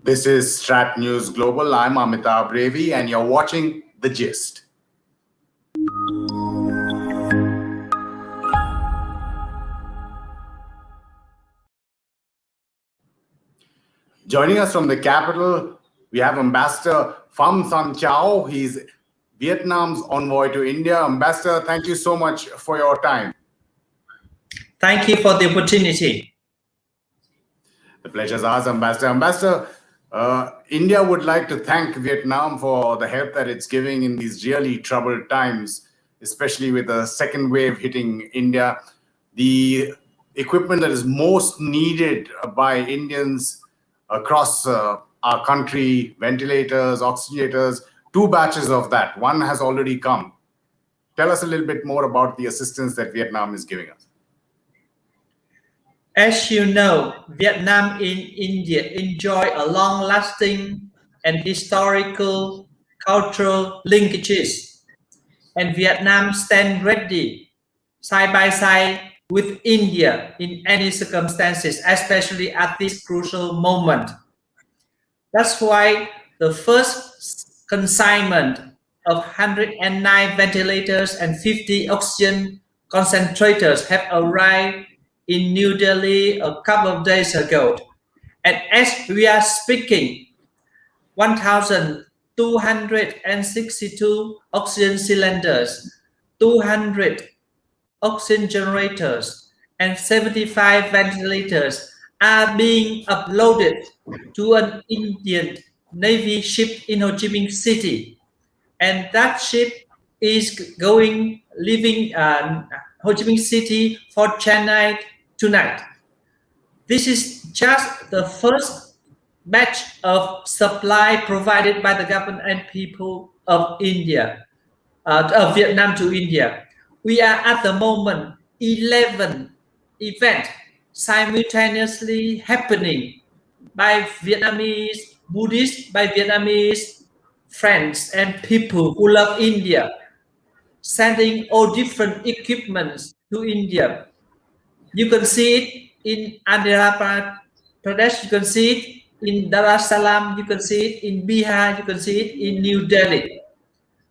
This is StratNews Global. I'm Amitabh Revi, and you're watching The Gist. Joining us from the capital, we have Ambassador Pham Sanh Chau. He's Vietnam's envoy to India. Ambassador, thank you so much for your time. Thank you for the opportunity. The pleasure is ours, Ambassador. Ambassador, India would like to thank Vietnam for the help that it's giving in these really troubled times, especially with the second wave hitting India. The equipment that is most needed by Indians across our country, ventilators, oxygenators, 2 batches of that. One has already come. Tell us a little bit more about the assistance that Vietnam is giving us. As you know, Vietnam and India enjoy a long-lasting and historical cultural linkages, and Vietnam stands ready side by side with India in any circumstances, especially at this crucial moment. That's why the first consignment of 109 ventilators and 50 oxygen concentrators have arrived in New Delhi a couple of days ago. And as we are speaking, 1,262 oxygen cylinders, 200 oxygen generators, and 75 ventilators are being uploaded to an Indian Navy ship in Ho Chi Minh City. And that ship is leaving Ho Chi Minh City for Chennai tonight. This is just the first batch of supply provided by the government and people of India, of Vietnam to India. We are at the moment 11 events simultaneously happening by Vietnamese Buddhists, by Vietnamese friends and people who love India, sending all different equipments to India. You can see it in Andhra Pradesh, you can see it in Dar es Salaam, you can see it in Bihar, you can see it in New Delhi.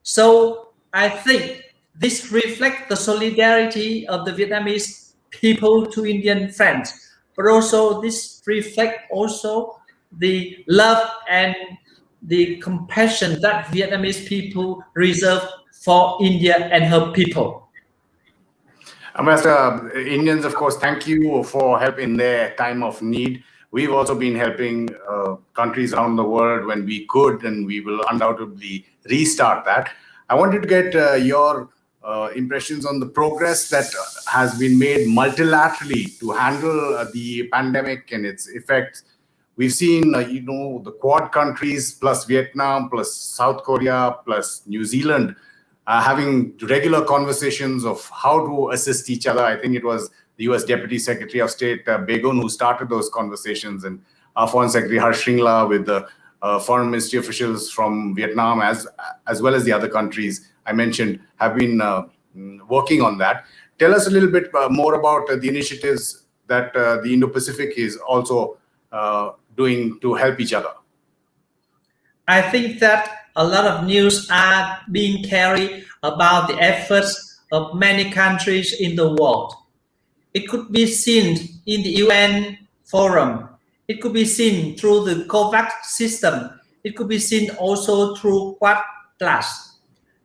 So I think this reflects the solidarity of the Vietnamese people to Indian friends, but also this reflects also the love and the compassion that Vietnamese people reserve for India and her people. Ambassador, Indians, of course, thank you for help in their time of need. We've also been helping countries around the world when we could, and we will undoubtedly restart that. I wanted to get your impressions on the progress that has been made multilaterally to handle the pandemic and its effects. We've seen, the Quad countries plus Vietnam plus South Korea plus New Zealand having regular conversations of how to assist each other. I think it was the US Deputy Secretary of State Begun who started those conversations, and our Foreign Secretary Harsh Shringla with the foreign ministry officials from Vietnam as well as the other countries I mentioned have been working on that. Tell us a little bit more about the initiatives that the Indo-Pacific is also doing to help each other. I think that a lot of news are being carried about the efforts of many countries in the world. It could be seen in the UN forum. It could be seen through the COVAX system. It could be seen also through Quad Plus.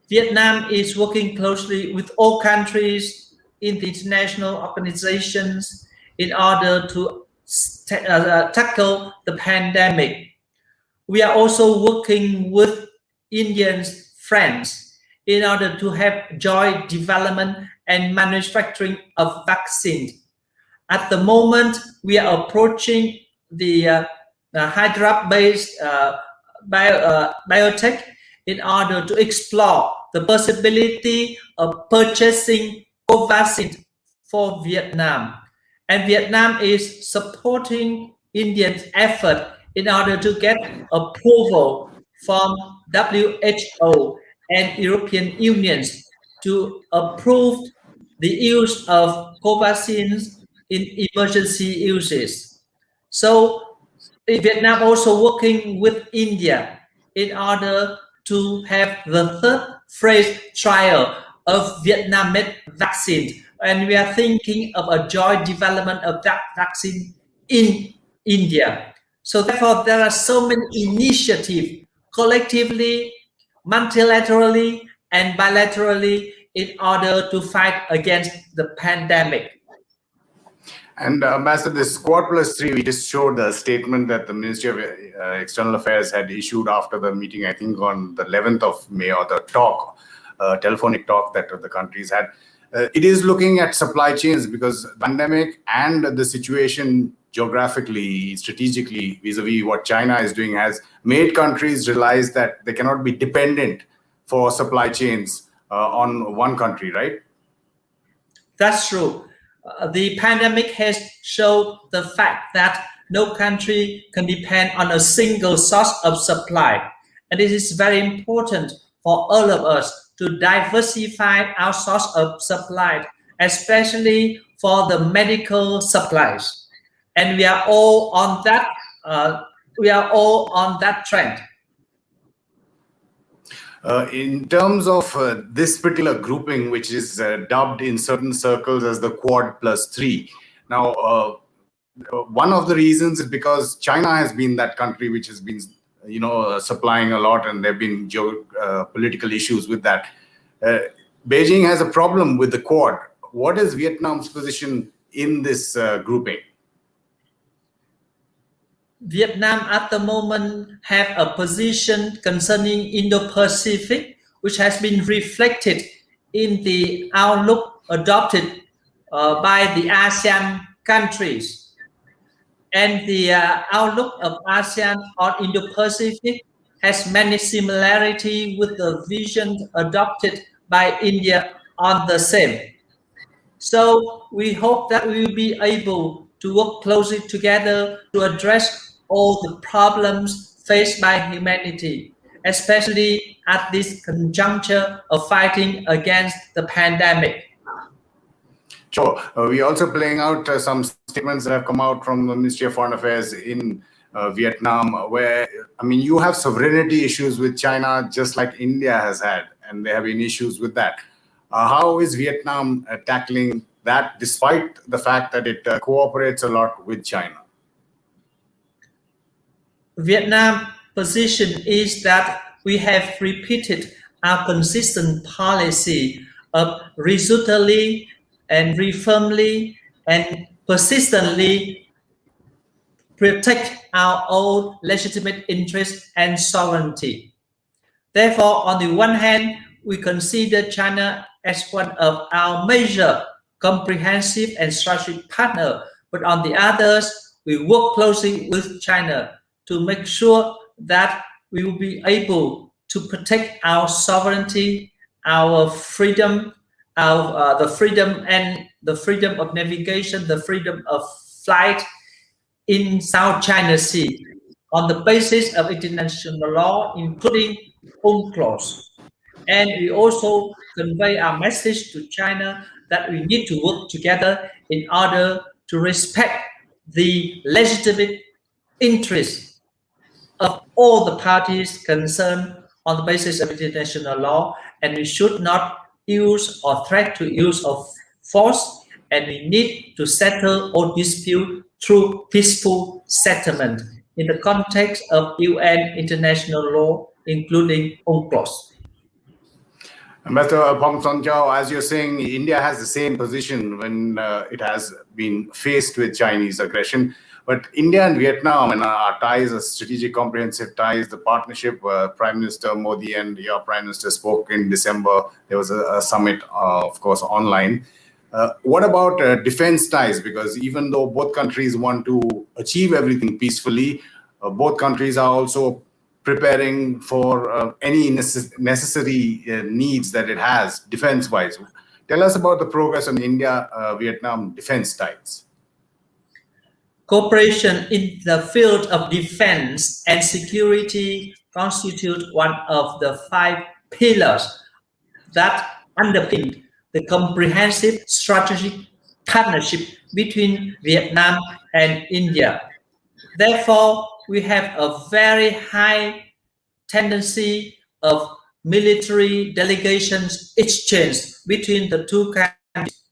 Vietnam is working closely with all countries in the international organizations in order to tackle the pandemic. We are also working with Indian friends in order to have joint development and manufacturing of vaccines. At the moment, we are approaching the Hyderabad-based Biotech in order to explore the possibility of purchasing COVAXIN for Vietnam. And Vietnam is supporting India's effort in order to get approval from WHO and European Unions to approve the use of COVAXIN in emergency uses. So Vietnam also working with India in order to have the third phase trial of Vietnam-made vaccine, and we are thinking of a joint development of that vaccine in India. So therefore, there are so many initiatives collectively, multilaterally, and bilaterally in order to fight against the pandemic. And Ambassador, this Quad+3, we just showed the statement that the Ministry of External Affairs had issued after the meeting, I think on the 11th of May, or the talk, telephonic talk that the countries had. It is looking at supply chains, because the pandemic and the situation geographically, strategically, vis-a-vis what China is doing, has made countries realize that they cannot be dependent for supply chains on one country, right? That's true. The pandemic has showed the fact that no country can depend on a single source of supply. And it is very important for all of us to diversify our source of supply, especially for the medical supplies. And we are all on that. Trend. In terms of this particular grouping, which is dubbed in certain circles as the Quad+3, now one of the reasons is because China has been that country which has been, supplying a lot, and there have been political issues with that. Beijing has a problem with the Quad. What is Vietnam's position in this grouping? Vietnam at the moment have a position concerning Indo-Pacific, which has been reflected in the outlook adopted by the ASEAN countries. And the outlook of ASEAN on Indo-Pacific has many similarity with the vision adopted by India on the same. So we hope that we will be able to work closely together to address all the problems faced by humanity, especially at this conjuncture of fighting against the pandemic. Sure. We're also playing out some statements that have come out from the Ministry of Foreign Affairs in Vietnam, where, you have sovereignty issues with China, just like India has had, and there have been issues with that. How is Vietnam tackling that, despite the fact that it cooperates a lot with China? Vietnam's position is that we have repeated our consistent policy of resolutely and firmly and persistently protect our own legitimate interests and sovereignty. Therefore, on the one hand, we consider China as one of our major, comprehensive and strategic partner, but on the others, we work closely with China to make sure that we will be able to protect our sovereignty, our freedom, the freedom of navigation, the freedom of flight in South China Sea on the basis of international law, including UNCLOS. And we also convey our message to China that we need to work together in order to respect the legitimate interests of all the parties concerned on the basis of international law, and we should not use or threat to use of force, and we need to settle all dispute through peaceful settlement in the context of UN international law, including UNCLOS. Ambassador Pham Sanh Chau, as you're saying, India has the same position when it has been faced with Chinese aggression. But India and Vietnam and our ties, strategic comprehensive ties, the partnership, Prime Minister Modi and your Prime Minister spoke in December. There was a summit, of course, online. What about defense ties? Because even though both countries want to achieve everything peacefully, both countries are also preparing for any necessary needs that it has defense-wise. Tell us about the progress on India-Vietnam defense ties. Cooperation in the field of defense and security constitute one of the 5 pillars that underpin the comprehensive strategic partnership between Vietnam and India. Therefore, we have a very high tendency of military delegations exchange between the two countries.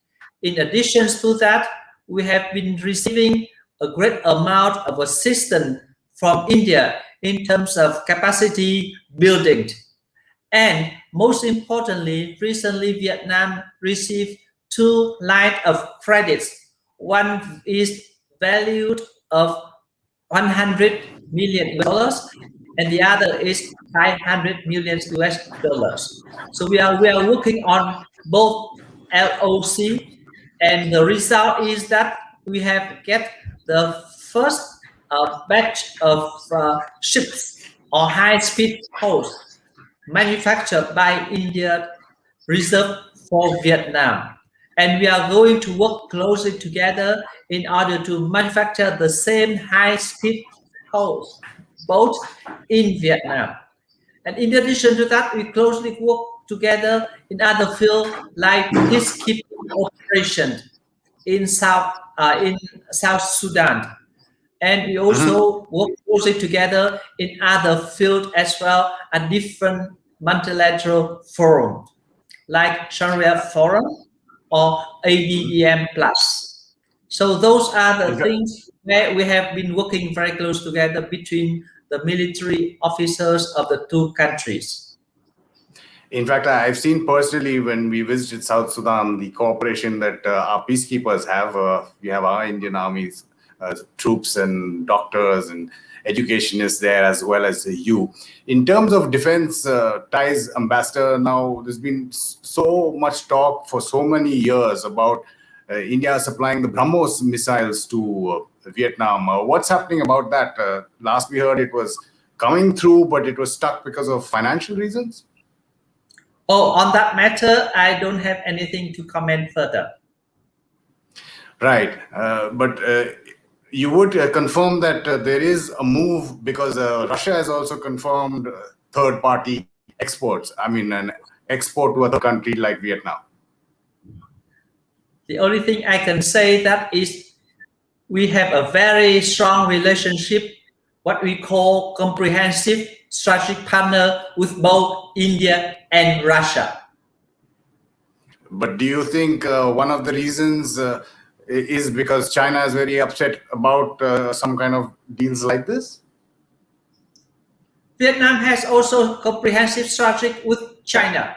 In addition to that, we have been receiving a great amount of assistance from India in terms of capacity building. And most importantly, recently Vietnam received 2 lines of credits. One is valued of 100 million dollars, and the other is 500 million US dollars. So we are working on both LOC, and the result is that we have get the first batch of ships or high-speed posts manufactured by India reserved for Vietnam. And we are going to work closely together in order to manufacture the same high-speed posts both in Vietnam. And in addition to that, we closely work together in other fields like peacekeeping operations in South Sudan. And we also work closely together in other fields as well at different multilateral forums like Sharia Forum or ADEM+. So those are the things where we have been working very close together between the military officers of the two countries. In fact, I've seen personally when we visited South Sudan, the cooperation that our peacekeepers have. We have our Indian Army's troops and doctors and educationists there, as well as you. In terms of defense ties, Ambassador, now there's been so much talk for so many years about India supplying the BrahMos missiles to Vietnam. What's happening about that? Last we heard it was coming through, but it was stuck because of financial reasons. Oh, on that matter, I don't have anything to comment further. Right. But you would confirm that there is a move because Russia has also confirmed third-party exports. I mean, an export to a third country like Vietnam. The only thing I can say that is we have a very strong relationship, what we call comprehensive strategic partner with both India and Russia. But do you think one of the reasons is because China is very upset about some kind of deals like this? Vietnam has also comprehensive strategy with China.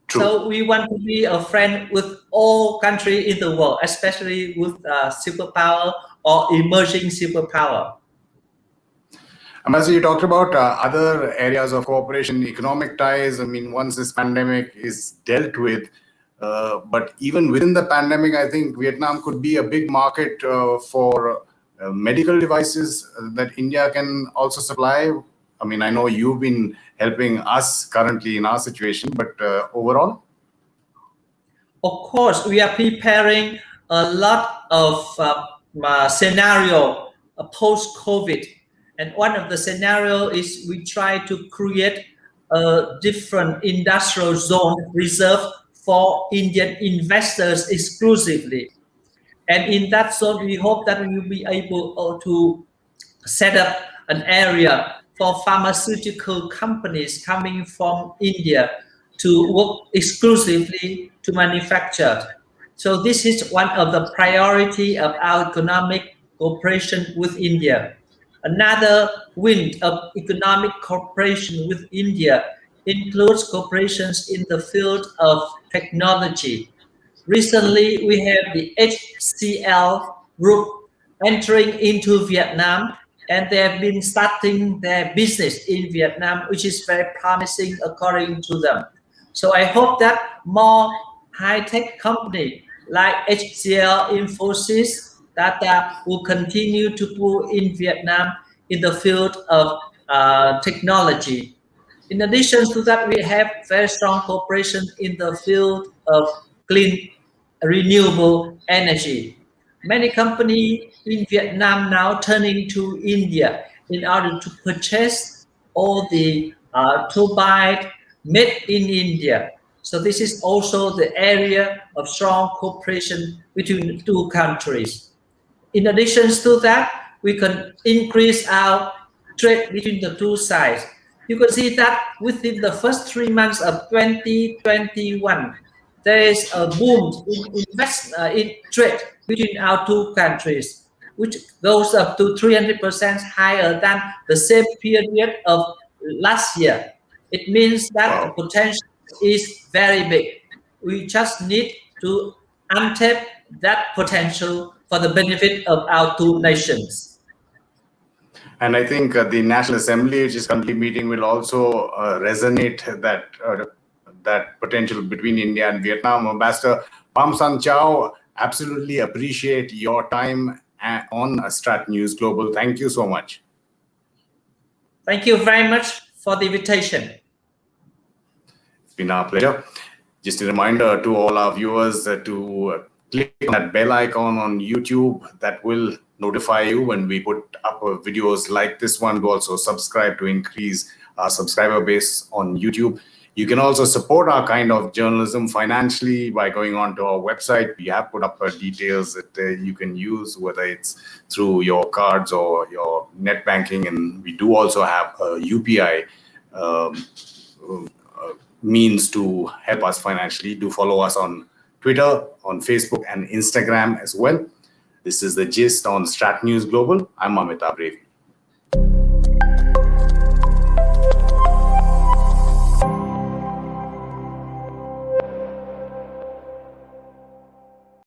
True. So we want to be a friend with all countries in the world, especially with superpower or emerging superpower. As you talked about other areas of cooperation, economic ties. I mean, once this pandemic is dealt with, but even within the pandemic, I think Vietnam could be a big market for medical devices that India can also supply. I mean, I know you've been helping us currently in our situation, but overall? Of course, we are preparing a lot of scenario post-COVID. And one of the scenario is we try to create a different industrial zone reserved for Indian investors exclusively. And in that zone, we hope that we will be able to set up an area for pharmaceutical companies coming from India to work exclusively to manufacture. So this is one of the priority of our economic cooperation with India. Another wind of economic cooperation with India includes cooperations in the field of technology. Recently, we have the HCL group entering into Vietnam, and they have been starting their business in Vietnam, which is very promising according to them. So I hope that more high-tech companies like HCL, Infosys, Tata will continue to pull in Vietnam in the field of technology. In addition to that, we have very strong cooperation in the field of clean renewable energy. Many companies in Vietnam now turning to India in order to purchase all the turbine made in India. So this is also the area of strong cooperation between the two countries. In addition to that, we can increase our trade between the two sides. You can see that within the first 3 months of 2021, there is a boom in trade between our two countries, which goes up to 300% higher than the same period of last year. It means that the potential is very big. We just need to untap that potential for the benefit of our two nations. And I think the National Assembly, which is currently meeting, will also resonate that potential between India and Vietnam. Ambassador Pham Sanh Chau, absolutely appreciate your time on StratNews Global. Thank you so much. Thank you very much for the invitation. It's been our pleasure. Just a reminder to all our viewers to click on that bell icon on YouTube. That will notify you when we put up videos like this one. To also subscribe to increase our subscriber base on YouTube. You can also support our kind of journalism financially by going on to our website. We have put up details that you can use, whether it's through your cards or your net banking. And we do also have a UPI means to help us financially. Do follow us on Twitter, on Facebook, and Instagram as well. This is The Gist on StratNews Global. I'm Amitabh P.